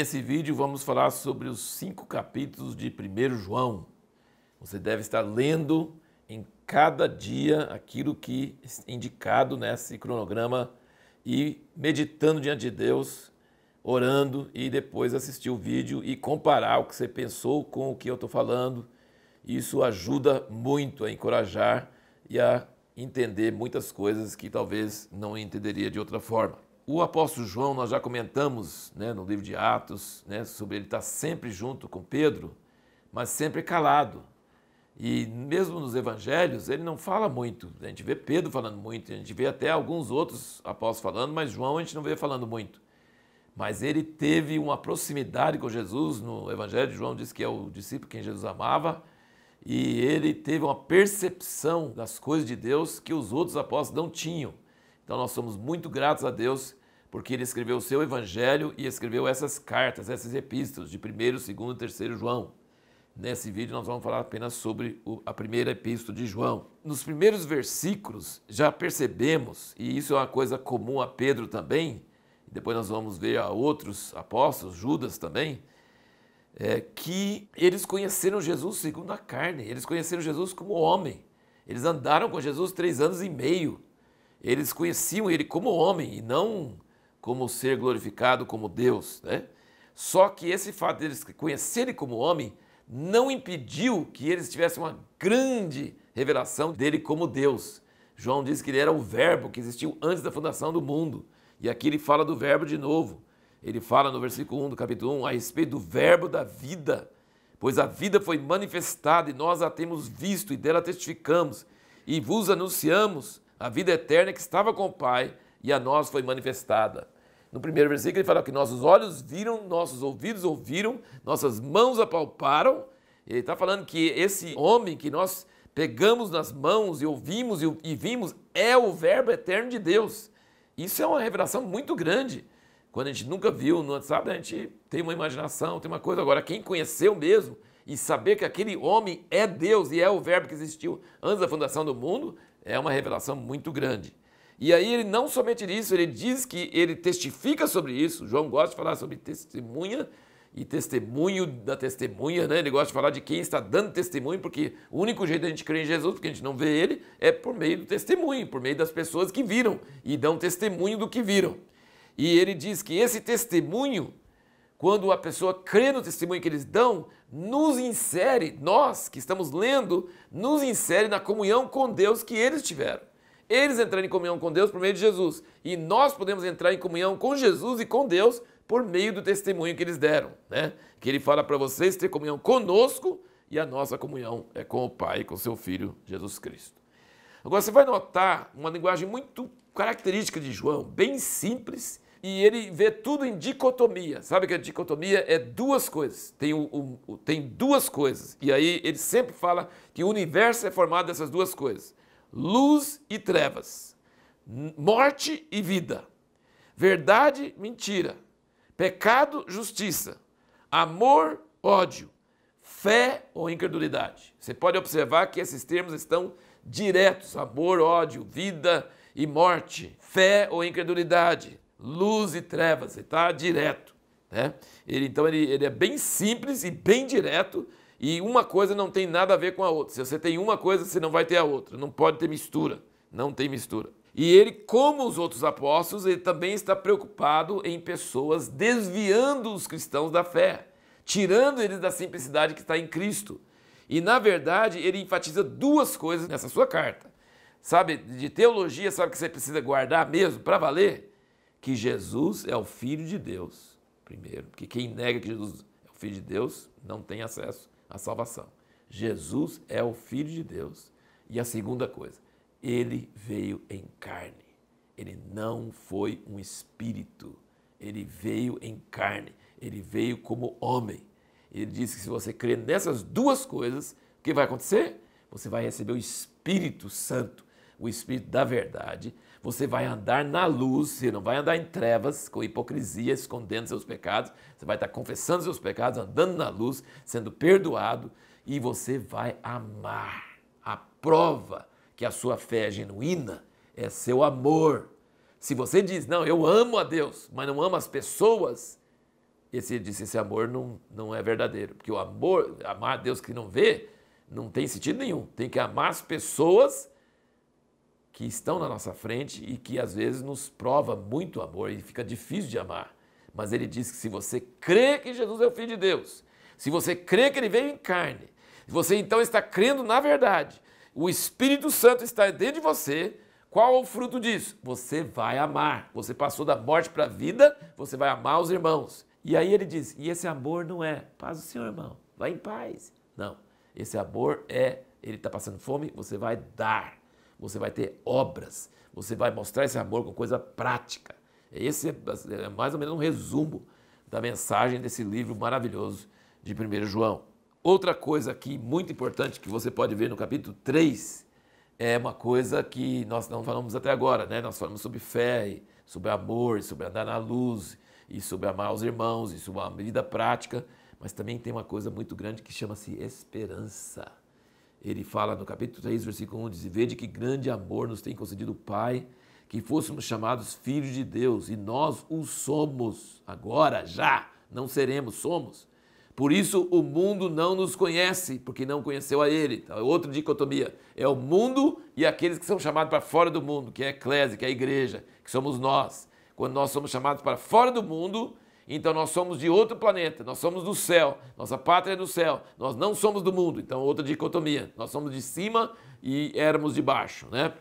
Nesse vídeo vamos falar sobre os 5 capítulos de 1 João. Você deve estar lendo em cada dia aquilo que é indicado nesse cronograma e meditando diante de Deus, orando e depois assistir o vídeo e comparar o que você pensou com o que eu estou falando. Isso ajuda muito a encorajar e a entender muitas coisas que talvez não entenderia de outra forma. O apóstolo João, nós já comentamos no livro de Atos, sobre ele estar sempre junto com Pedro, mas sempre calado. E mesmo nos evangelhos ele não fala muito. A gente vê Pedro falando muito, a gente vê até alguns outros apóstolos falando, mas João a gente não vê falando muito. Mas ele teve uma proximidade com Jesus. No evangelho de João diz que é o discípulo quem Jesus amava, e ele teve uma percepção das coisas de Deus que os outros apóstolos não tinham. Então nós somos muito gratos a Deus porque ele escreveu o seu evangelho e escreveu essas cartas, essas epístolas de 1º, 2º e 3º João. Nesse vídeo nós vamos falar apenas sobre a primeira epístola de João. Nos primeiros versículos já percebemos, e isso é uma coisa comum a Pedro também, depois nós vamos ver a outros apóstolos, Judas também, que eles conheceram Jesus segundo a carne, eles conheceram Jesus como homem. Eles andaram com Jesus 3 anos e meio. Eles conheciam ele como homem e não como ser glorificado como Deus, Só que esse fato de eles conhecerem como homem não impediu que eles tivessem uma grande revelação dele como Deus. João diz que ele era o verbo que existiu antes da fundação do mundo. E aqui ele fala do verbo de novo. Ele fala no versículo 1 do capítulo 1 a respeito do verbo da vida. Pois a vida foi manifestada e nós a temos visto e dela testificamos. E vos anunciamos a vida eterna que estava com o Pai e a nós foi manifestada. No primeiro versículo ele fala que nossos olhos viram, nossos ouvidos ouviram, nossas mãos apalparam. Ele está falando que esse homem que nós pegamos nas mãos e ouvimos e vimos é o verbo eterno de Deus. Isso é uma revelação muito grande. Quando a gente nunca viu, não sabe, a gente tem uma imaginação, tem uma coisa. Agora, quem conheceu mesmo e saber que aquele homem é Deus e é o verbo que existiu antes da fundação do mundo, é uma revelação muito grande. E aí ele não somente isso, ele diz que ele testifica sobre isso. João gosta de falar sobre testemunha e testemunho da testemunha, Ele gosta de falar de quem está dando testemunho, porque o único jeito da gente crer em Jesus, porque a gente não vê ele, é por meio do testemunho, por meio das pessoas que viram e dão testemunho do que viram. E ele diz que esse testemunho, quando a pessoa crê no testemunho que eles dão, nos insere, nós que estamos lendo, nos insere na comunhão com Deus que eles tiveram. Eles entraram em comunhão com Deus por meio de Jesus. E nós podemos entrar em comunhão com Jesus e com Deus por meio do testemunho que eles deram. Que ele fala para vocês ter comunhão conosco e a nossa comunhão é com o Pai e com o seu Filho Jesus Cristo. Agora você vai notar uma linguagem muito característica de João, bem simples, e ele vê tudo em dicotomia. Sabe que a dicotomia é duas coisas, tem duas coisas, e aí ele sempre fala que o universo é formado dessas duas coisas: luz e trevas, morte e vida, verdade, mentira, pecado, justiça, amor, ódio, fé ou incredulidade. Você pode observar que esses termos estão diretos: amor, ódio, vida e morte, fé ou incredulidade, luz e trevas, ele está direto. Então ele é bem simples e bem direto, e uma coisa não tem nada a ver com a outra. Se você tem uma coisa, você não vai ter a outra, não pode ter mistura, não tem mistura. E ele, como os outros apóstolos, ele também está preocupado em pessoas desviando os cristãos da fé, tirando eles da simplicidade que está em Cristo. E, na verdade, ele enfatiza duas coisas nessa sua carta. Sabe, de teologia, sabe que você precisa guardar mesmo, para valer? Que Jesus é o Filho de Deus, primeiro. Porque quem nega que Jesus é o Filho de Deus não tem acesso à salvação. Jesus é o Filho de Deus. E a segunda coisa, ele veio em carne. Ele não foi um espírito. Ele veio em carne. Ele veio como homem. Ele disse que se você crer nessas duas coisas, o que vai acontecer? Você vai receber o Espírito Santo, o Espírito da verdade. Você vai andar na luz, você não vai andar em trevas, com hipocrisia, escondendo seus pecados. Você vai estar confessando seus pecados, andando na luz, sendo perdoado. E você vai amar. A prova que a sua fé é genuína é seu amor. Se você diz, não, eu amo a Deus, mas não amo as pessoas, Ele disse, esse amor não é verdadeiro. Porque o amor, amar a Deus que não vê, não tem sentido nenhum. Tem que amar as pessoas que estão na nossa frente e que às vezes nos prova muito amor e fica difícil de amar. Mas ele diz que se você crê que Jesus é o Filho de Deus, se você crê que ele veio em carne, você então está crendo na verdade, o Espírito Santo está dentro de você, qual é o fruto disso? Você vai amar. Você passou da morte para a vida, você vai amar os irmãos. E aí ele diz, e esse amor não é paz do Senhor, irmão, vai em paz. Não, esse amor ele está passando fome, você vai dar. Você vai ter obras, você vai mostrar esse amor com coisa prática. Esse é mais ou menos um resumo da mensagem desse livro maravilhoso de 1 João. Outra coisa aqui muito importante que você pode ver no capítulo 3 é uma coisa que nós não falamos até agora, né? Nós falamos sobre fé, sobre amor, sobre andar na luz, e sobre amar os irmãos, e sobre uma vida prática, mas também tem uma coisa muito grande que chama-se esperança. Ele fala no capítulo 3, versículo 1, diz, vede que grande amor nos tem concedido o Pai, que fôssemos chamados filhos de Deus, e nós o somos, agora, já, não seremos, somos. Por isso o mundo não nos conhece, porque não conheceu a Ele. Então, é outra dicotomia, é o mundo e aqueles que são chamados para fora do mundo, que é a eclésia, que é a igreja, que somos nós. Quando nós somos chamados para fora do mundo, então nós somos de outro planeta, nós somos do céu, nossa pátria é do céu, nós não somos do mundo, então outra dicotomia, nós somos de cima e éramos de baixo, né?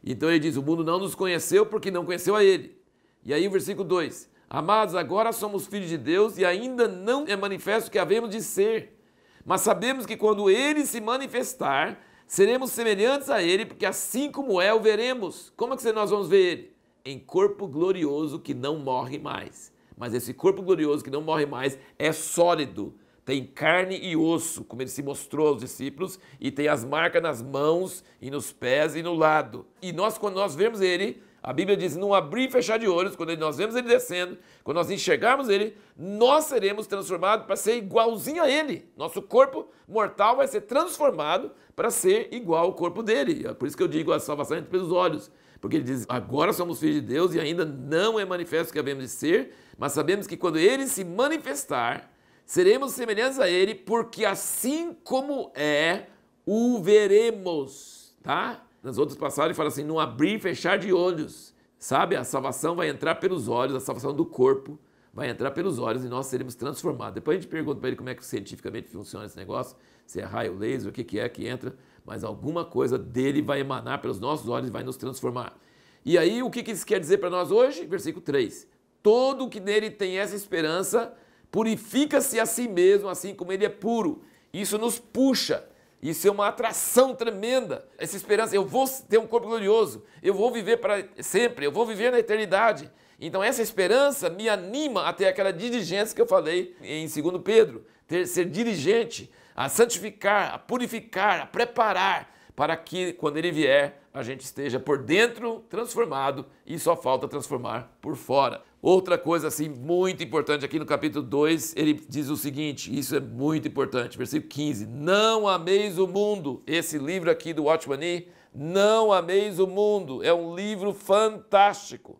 Então ele diz, o mundo não nos conheceu porque não conheceu a ele. E aí o versículo 2, amados, agora somos filhos de Deus e ainda não é manifesto o que havemos de ser, mas sabemos que quando ele se manifestar, seremos semelhantes a ele, porque assim como é, o veremos. Como é que nós vamos ver ele? Em corpo glorioso que não morre mais. Mas esse corpo glorioso que não morre mais é sólido, tem carne e osso, como ele se mostrou aos discípulos, e tem as marcas nas mãos e nos pés e no lado. E nós, quando nós vemos ele, a Bíblia diz, não abrir e fechar de olhos, quando nós vemos ele descendo, quando nós enxergarmos ele, nós seremos transformados para ser igualzinho a ele. Nosso corpo mortal vai ser transformado para ser igual ao corpo dele. É por isso que eu digo, a salvação entra pelos olhos. Porque ele diz, agora somos filhos de Deus e ainda não é manifesto o que havemos de ser, mas sabemos que quando ele se manifestar, seremos semelhantes a ele, porque assim como é, o veremos, tá? Nas outras passagens ele fala assim, não abrir e fechar de olhos, sabe? A salvação vai entrar pelos olhos, a salvação do corpo vai entrar pelos olhos e nós seremos transformados. Depois a gente pergunta para ele como é que cientificamente funciona esse negócio, se é raio laser, o que é que entra, mas alguma coisa dele vai emanar pelos nossos olhos e vai nos transformar. E aí o que isso quer dizer para nós hoje? Versículo 3. Todo que nele tem essa esperança purifica-se a si mesmo, assim como ele é puro. Isso nos puxa. Isso é uma atração tremenda. Essa esperança, eu vou ter um corpo glorioso, eu vou viver para sempre, eu vou viver na eternidade. Então essa esperança me anima a ter aquela diligência que eu falei em 2 Pedro, ser diligente, a santificar, a purificar, a preparar, para que quando ele vier, a gente esteja por dentro transformado e só falta transformar por fora. Outra coisa assim muito importante aqui no capítulo 2, ele diz o seguinte, isso é muito importante, versículo 15, não ameis o mundo, esse livro aqui do Watchman Nee, não ameis o mundo, é um livro fantástico,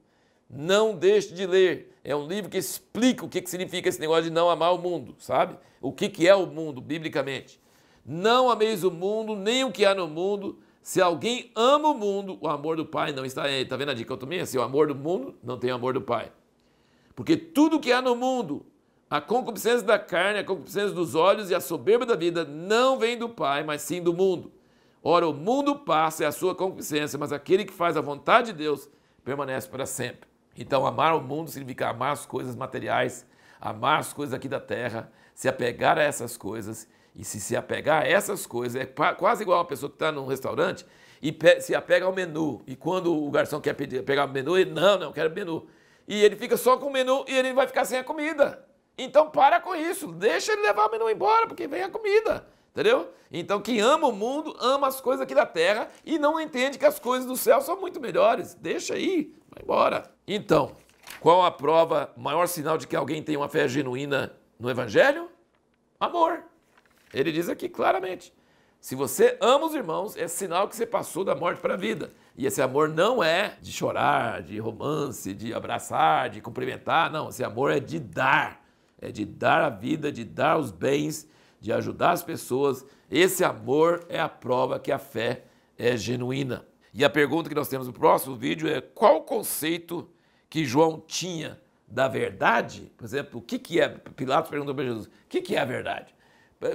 não deixe de ler, é um livro que explica o que significa esse negócio de não amar o mundo, sabe? O que é o mundo, biblicamente. Não ameis o mundo, nem o que há no mundo. Se alguém ama o mundo, o amor do Pai não está nele. Está vendo a dicotomia? Se o amor do mundo não tem o amor do Pai. Porque tudo que há no mundo, a concupiscência da carne, a concupiscência dos olhos e a soberba da vida não vem do Pai, mas sim do mundo. Ora, o mundo passa, é a sua concupiscência, mas aquele que faz a vontade de Deus permanece para sempre. Então, amar o mundo significa amar as coisas materiais, amar as coisas aqui da terra, se apegar a essas coisas. E se apegar a essas coisas, é quase igual uma pessoa que está num restaurante e se apega ao menu. E quando o garçom quer pegar o menu, ele, não, eu quero menu. E ele fica só com o menu e ele vai ficar sem a comida. Então para com isso, deixa ele levar o menu embora, porque vem a comida. Entendeu? Então quem ama o mundo, ama as coisas aqui da terra e não entende que as coisas do céu são muito melhores. Deixa aí, vai embora. Então, qual a prova, o maior sinal de que alguém tem uma fé genuína no Evangelho? Amor. Ele diz aqui claramente, se você ama os irmãos, é sinal que você passou da morte para a vida. E esse amor não é de chorar, de romance, de abraçar, de cumprimentar, não. Esse amor é de dar. é de dar a vida, de dar os bens, de ajudar as pessoas. Esse amor é a prova que a fé é genuína. E a pergunta que nós temos no próximo vídeo é: qual o conceito que João tinha da verdade? Por exemplo, o que é? Pilatos perguntou para Jesus: o que é a verdade?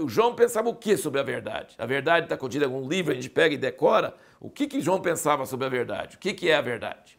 O João pensava o que sobre a verdade? A verdade está contida em algum livro, a gente pega e decora? O que João pensava sobre a verdade? O que é a verdade?